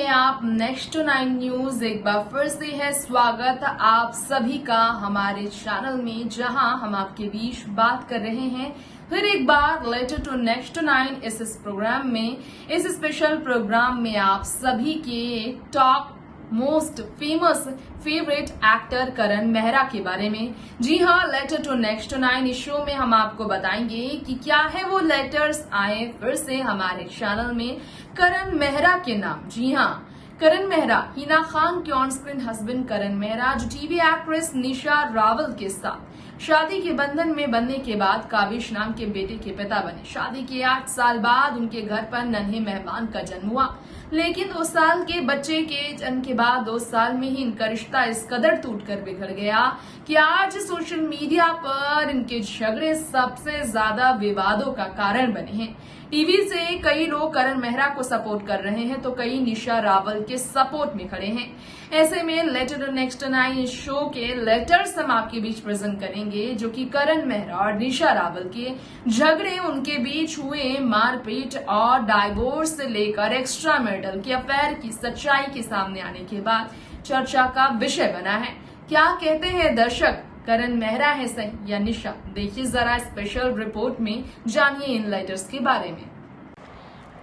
आप next to 9 news. एक बार फिर से है स्वागत आप सभी का हमारे चैनल में, जहां हम आपके बीच बात कर रहे हैं फिर एक बार लेटर टू नेक्स्ट टू 9 इस प्रोग्राम में। इस स्पेशल प्रोग्राम में आप सभी के top most famous favourite actor Karan Mehra के बारे में। जी हाँ, लेटर टू नेक्स्ट टू 9 इस शो में हम आपको बताएंगे कि क्या है वो लेटर्स आए फिर से हमारे चैनल में करण मेहरा के नाम। जी हाँ, करण मेहरा हिना खान के ऑन स्क्रीन हस्बैंड करण मेहरा, जो टीवी एक्ट्रेस निशा रावल के साथ शादी के बंधन में बनने के बाद काविश नाम के बेटे के पिता बने। शादी के 8 साल बाद उनके घर पर नन्हे मेहमान का जन्म हुआ, लेकिन 2 साल के बच्चे के जन्म के बाद 2 साल में ही इनका रिश्ता इस कदर टूटकर बिखर गया कि आज सोशल मीडिया पर इनके झगड़े सबसे ज्यादा विवादों का कारण बने हैं। टीवी से कई लोग करण मेहरा को सपोर्ट कर रहे हैं तो कई निशा रावल के सपोर्ट में खड़े हैं। ऐसे में लेटर टू नेक्स्ट 9 शो के लेटर्स हम आपके बीच प्रेजेंट करेंगे, जो कि करण मेहरा और निशा रावल के झगड़े, उनके बीच हुए मारपीट और डाइवोर्स से लेकर एक्स्ट्रा मैरिटल के अफेयर की सच्चाई के सामने आने के बाद चर्चा का विषय बना है। क्या कहते हैं दर्शक, करण मेहरा है सही या निशा? देखिए जरा स्पेशल रिपोर्ट में, जानिए इन लेटर्स के बारे में।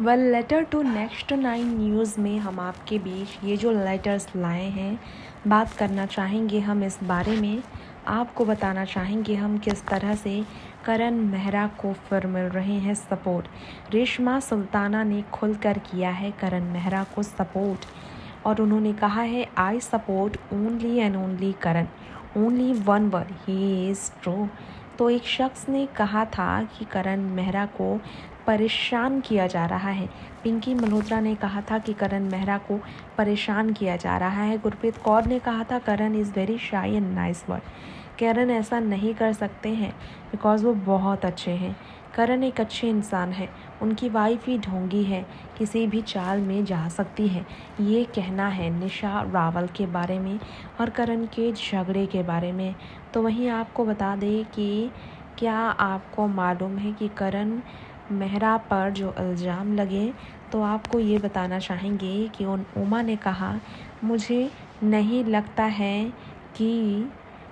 लेटर टू नेक्स्ट 9 न्यूज़ में हम आपके बीच ये जो लेटर्स लाए हैं, बात करना चाहेंगे हम इस बारे में। आपको बताना चाहेंगे हम किस तरह से करण मेहरा को फिर मिल रहे हैं सपोर्ट। रेशमा सुल्ताना ने खुलकर किया है करण मेहरा को सपोर्ट और उन्होंने कहा है, I support only and only Karan, only one word, he is true. तो एक शख्स ने कहा था कि करण मेहरा को परेशान किया जा रहा है। पिंकी मल्होत्रा ने कहा था कि करण मेहरा को परेशान किया जा रहा है। गुरप्रीत कौर ने कहा था, Karan is very shy and nice word, Karan ऐसा नहीं कर सकते हैं बिकॉज़ वो बहुत अच्छे हैं। करण एक अच्छे इंसान है, उनकी वाइफ ही ढोंगी है, किसी भी चाल में जा सकती है। ये कहना है निशा रावल के बारे में और करण के झगड़े के बारे में। तो वहीं आपको बता दें कि क्या आपको मालूम है कि करण मेहरा पर जो इल्ज़ाम लगे, तो आपको ये बताना चाहेंगे कि उमा ने कहा, मुझे नहीं लगता है कि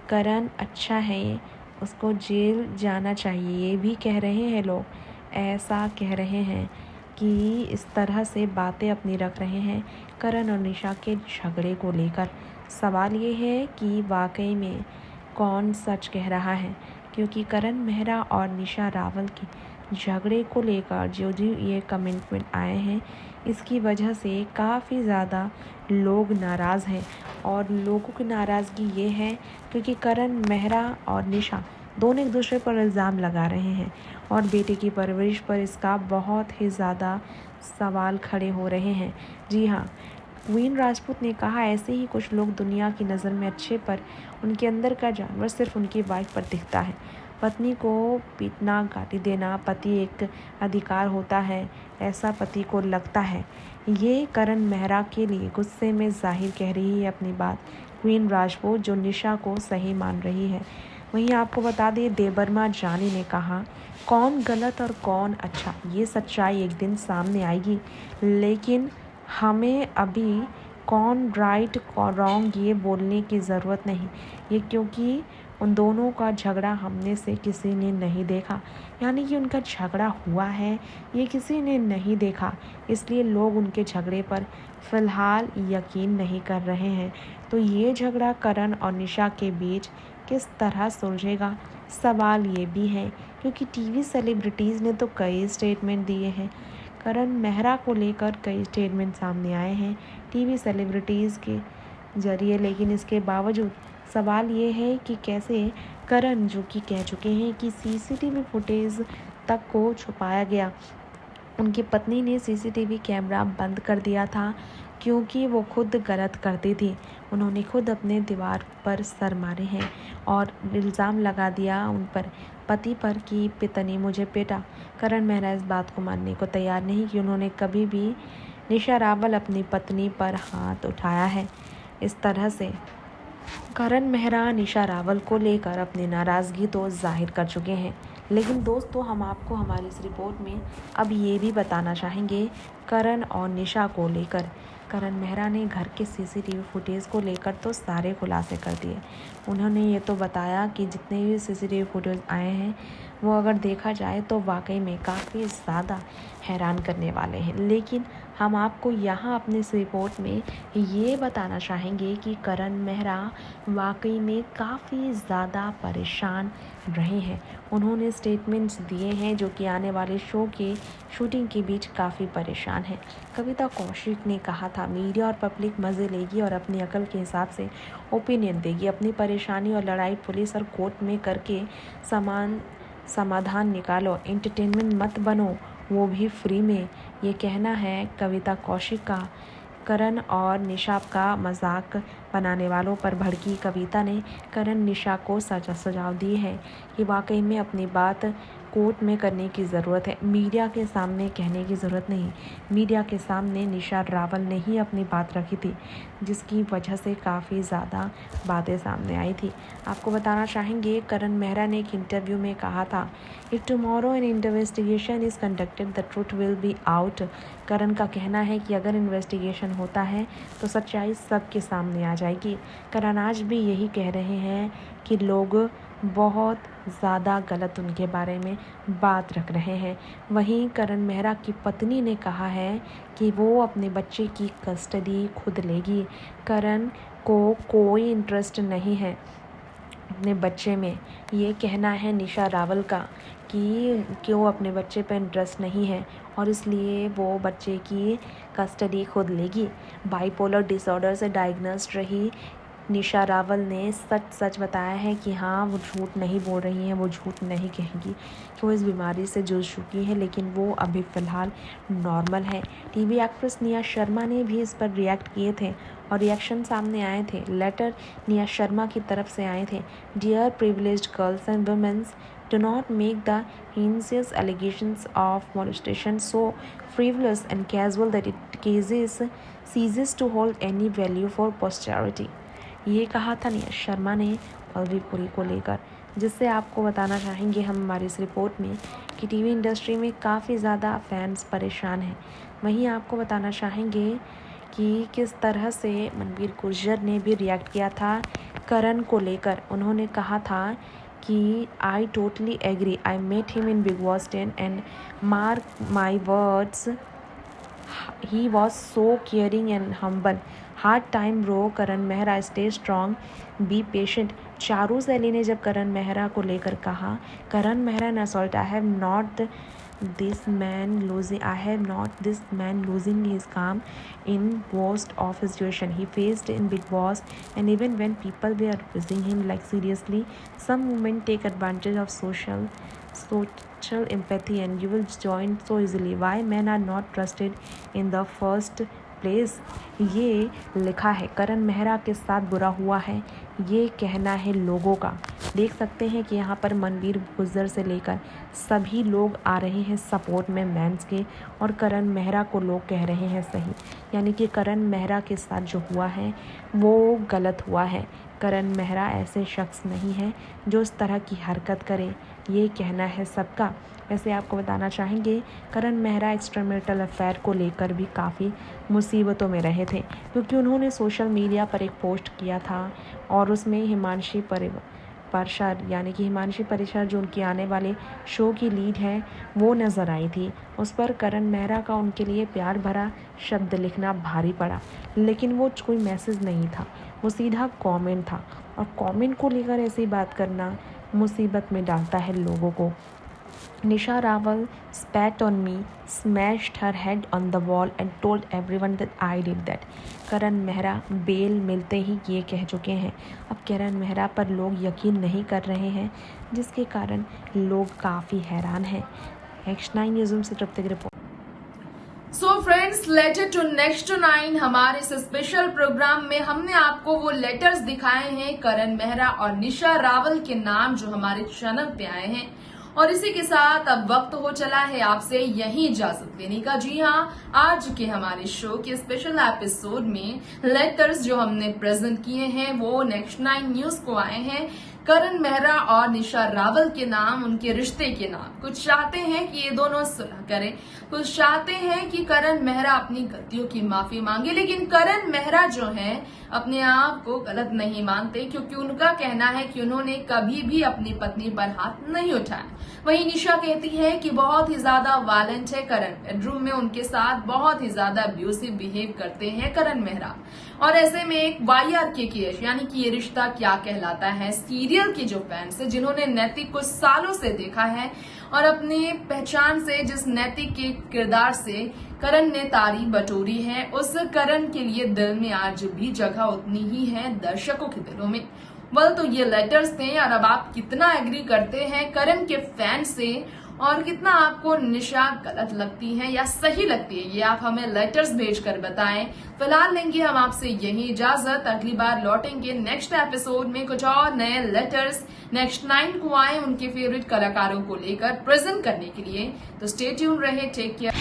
करण अच्छा है, उसको जेल जाना चाहिए। ये भी कह रहे हैं लोग, ऐसा कह रहे हैं कि इस तरह से बातें अपनी रख रहे हैं करण और निशा के झगड़े को लेकर। सवाल ये है कि वाकई में कौन सच कह रहा है, क्योंकि करण मेहरा और निशा रावल के झगड़े को लेकर जो ये कमेंटमेंट आए हैं, इसकी वजह से काफ़ी ज़्यादा लोग नाराज़ हैं। और लोगों की नाराज़गी ये है क्योंकि करण मेहरा और निशा दोनों एक दूसरे पर इल्ज़ाम लगा रहे हैं और बेटे की परवरिश पर इसका बहुत ही ज़्यादा सवाल खड़े हो रहे हैं। जी हाँ, क्वीन राजपूत ने कहा, ऐसे ही कुछ लोग दुनिया की नज़र में अच्छे, पर उनके अंदर का जानवर सिर्फ उनकी वाइफ पर दिखता है। पत्नी को पीटना, गाली देना पति एक अधिकार होता है, ऐसा पति को लगता है। ये करण मेहरा के लिए गुस्से में जाहिर कह रही है अपनी बात क्वीन राजपूत, जो निशा को सही मान रही है। वहीं आपको बता दें, देबर्मा जानी ने कहा, कौन गलत और कौन अच्छा, ये सच्चाई एक दिन सामने आएगी, लेकिन हमें अभी कौन राइट कौन रॉन्ग ये बोलने की ज़रूरत नहीं। ये क्योंकि उन दोनों का झगड़ा हमने से किसी ने नहीं देखा, यानी कि उनका झगड़ा हुआ है ये किसी ने नहीं देखा, इसलिए लोग उनके झगड़े पर फ़िलहाल यकीन नहीं कर रहे हैं। तो ये झगड़ा करण और निशा के बीच किस तरह सुलझेगा, सवाल ये भी है, क्योंकि टीवी सेलिब्रिटीज़ ने तो कई स्टेटमेंट दिए हैं करण मेहरा को लेकर। कई स्टेटमेंट सामने आए हैं टीवी सेलिब्रिटीज़ के ज़रिए, लेकिन इसके बावजूद सवाल ये है कि कैसे करण, जो कि कह चुके हैं कि सीसीटीवी फुटेज तक को छुपाया गया, उनकी पत्नी ने सीसीटीवी कैमरा बंद कर दिया था क्योंकि वो खुद गलत करती थी। उन्होंने खुद अपने दीवार पर सर मारे हैं और इल्ज़ाम लगा दिया उन पर, पति पर, कि पिता ने मुझे पीटा। करण मेहरा इस बात को मानने को तैयार नहीं कि उन्होंने कभी भी निशा रावल अपनी पत्नी पर हाथ उठाया है। इस तरह से करण मेहरा निशा रावल को लेकर अपनी नाराज़गी तो जाहिर कर चुके हैं, लेकिन दोस्तों हम आपको हमारी इस रिपोर्ट में अब ये भी बताना चाहेंगे करण और निशा को लेकर। करण मेहरा ने घर के सीसीटीवी फुटेज को लेकर तो सारे खुलासे कर दिए। उन्होंने ये तो बताया कि जितने भी सीसीटीवी फुटेज आए हैं वो अगर देखा जाए तो वाकई में काफ़ी ज़्यादा हैरान करने वाले हैं। लेकिन हम आपको यहाँ अपनी इस रिपोर्ट में ये बताना चाहेंगे कि करण मेहरा वाकई में काफ़ी ज़्यादा परेशान रहे हैं। उन्होंने स्टेटमेंट्स दिए हैं जो कि आने वाले शो के शूटिंग के बीच काफ़ी परेशान हैं। कविता कौशिक ने कहा था मीडिया और पब्लिक मज़े लेगी और अपनी अकल के हिसाब से ओपिनियन देगी। अपनी परेशानी और लड़ाई पुलिस और कोर्ट में करके समाधान निकालो, एंटरटेनमेंट मत बनो, वो भी फ्री में। ये कहना है कविता कौशिक का। करण और निशा का मजाक बनाने वालों पर भड़की कविता ने करण निशा को सुझाव दिए हैं कि वाकई में अपनी बात कोर्ट में करने की ज़रूरत है, मीडिया के सामने कहने की ज़रूरत नहीं। मीडिया के सामने निशा रावल ने ही अपनी बात रखी थी, जिसकी वजह से काफ़ी ज़्यादा बातें सामने आई थी। आपको बताना चाहेंगे करण मेहरा ने एक इंटरव्यू में कहा था, if tomorrow an investigation is conducted the truth will be out. Karan का कहना है कि अगर इन्वेस्टिगेशन होता है तो सच्चाई सबके सामने आ जाएगी। करण आज भी यही कह रहे हैं कि लोग बहुत ज़्यादा गलत उनके बारे में बात रख रहे हैं। वहीं करण मेहरा की पत्नी ने कहा है कि वो अपने बच्चे की कस्टडी खुद लेगी। करण को कोई इंटरेस्ट नहीं है अपने बच्चे में। ये कहना है निशा रावल का कि वो अपने बच्चे पे इंटरेस्ट नहीं है और इसलिए वो बच्चे की कस्टडी खुद लेगी। बाइपोलर डिसऑर्डर से डायग्नोस्ड रही निशा रावल ने सच बताया है कि हाँ वो झूठ नहीं बोल रही हैं, वो झूठ नहीं कहेंगी कि वो इस बीमारी से जूझ चुकी है, लेकिन वो अभी फ़िलहाल नॉर्मल है। टीवी एक्ट्रेस निया शर्मा ने भी इस पर रिएक्ट किए थे और रिएक्शन सामने आए थे। लेटर निया शर्मा की तरफ से आए थे, dear privileged girls and womens, do not make the heinous allegations of molestation so frivolous and casual that it ceases to hold any value for posterity। ये कहा था निया शर्मा ने पल्लवीपुरी को लेकर, जिससे आपको बताना चाहेंगे हम हमारी इस रिपोर्ट में कि टीवी इंडस्ट्री में काफ़ी ज़्यादा फैंस परेशान हैं। वहीं आपको बताना चाहेंगे कि किस तरह से मनवीर गुर्जर ने भी रिएक्ट किया था करण को लेकर। उन्होंने कहा था कि I totally agree. I met him in Big Boss 10 and mark my words, he was so caring and humble. Hard time bro, Karan Mehra stay strong, be patient। Charu सैली ने जब करण मेहरा को लेकर कहा, करण मेहरा न assault, I have not this man losing his calm in worst of situation he faced in Big Boss, and even when people were abusing him, like seriously, some women take advantage of social empathy and you will join so easily why men are not trusted in the first place. ये लिखा है करण मेहरा के साथ बुरा हुआ है, ये कहना है लोगों का। देख सकते हैं कि यहाँ पर मनवीर गुर्जर से लेकर सभी लोग आ रहे हैं सपोर्ट में मेंस के, और करण मेहरा को लोग कह रहे हैं सही, यानी कि करण मेहरा के साथ जो हुआ है वो गलत हुआ है। करण मेहरा ऐसे शख्स नहीं है जो इस तरह की हरकत करे, ये कहना है सबका। वैसे आपको बताना चाहेंगे करण मेहरा एक्स्ट्रामैरिटल अफेयर को लेकर भी काफ़ी मुसीबतों में रहे थे, क्योंकि उन्होंने सोशल मीडिया पर एक पोस्ट किया था और उसमें हिमांशी परिसर यानी कि हिमांशी परिसर जो उनकी आने वाले शो की लीड है वो नज़र आई थी। उस पर करण मेहरा का उनके लिए प्यार भरा शब्द लिखना भारी पड़ा, लेकिन वो कोई मैसेज नहीं था, वो सीधा कमेंट था, और कमेंट को लेकर ऐसी बात करना मुसीबत में डालता है लोगों को। Nisha Raval spat on me, smashed her head on the wall and told everyone that I did that। Karan Mehra bail मिलते ही ये कह चुके हैं। अब करण मेहरा पर लोग यकीन नहीं कर रहे हैं, जिसके कारण लोग काफ़ी हैरान हैं। X9 न्यूज़ से तृप्ति की report. So friends, later to next to 9 हमारे इस स्पेशल प्रोग्राम में हमने आपको वो लेटर्स दिखाए हैं करण मेहरा और निशा रावल के नाम जो हमारे चैनल पे आए हैं, और इसी के साथ अब वक्त हो चला है आपसे यहीं इजाजत लेने का। जी हाँ, आज के हमारे शो के स्पेशल एपिसोड में लेटर्स जो हमने प्रेजेंट किए हैं वो नेक्स्ट 9 न्यूज को आए हैं, करण मेहरा और निशा रावल के नाम, उनके रिश्ते के नाम। कुछ चाहते हैं कि ये दोनों सुलह करें, कुछ चाहते हैं कि करण मेहरा अपनी गलतियों की माफी मांगे, लेकिन करण मेहरा जो है अपने आप को गलत नहीं मानते, क्योंकि उनका कहना है कि उन्होंने कभी भी अपनी पत्नी पर हाथ नहीं उठाया। वहीं निशा कहती है कि बहुत ही ज्यादा वायलेंट है करण, बेडरूम में उनके साथ बहुत ही ज्यादा अब्यूसिव बिहेव करते हैं करण मेहरा। और ऐसे में एक YRK केस, यानी कि ये रिश्ता क्या कहलाता है, सीरियल के जो फैंस है जिन्होंने नैतिक को सालों से देखा है और अपने पहचान से जिस नैतिक के किरदार से करण ने तारीफ बटोरी है, उस करण के लिए दिल में आज भी जगह उतनी ही है दर्शकों के दिलों में। तो ये लेटर्स थे, और अब आप कितना एग्री करते हैं करण के फैन से, और कितना आपको निशा गलत लगती है या सही लगती है, ये आप हमें लेटर्स भेजकर बताएं। फिलहाल लेंगे हम आपसे यही इजाजत, अगली बार लौटेंगे नेक्स्ट एपिसोड में कुछ और नए लेटर्स नेक्स्ट 9 को आए उनके फेवरेट कलाकारों को लेकर प्रेजेंट करने के लिए। तो स्टे ट्यून रहे, टेक केयर।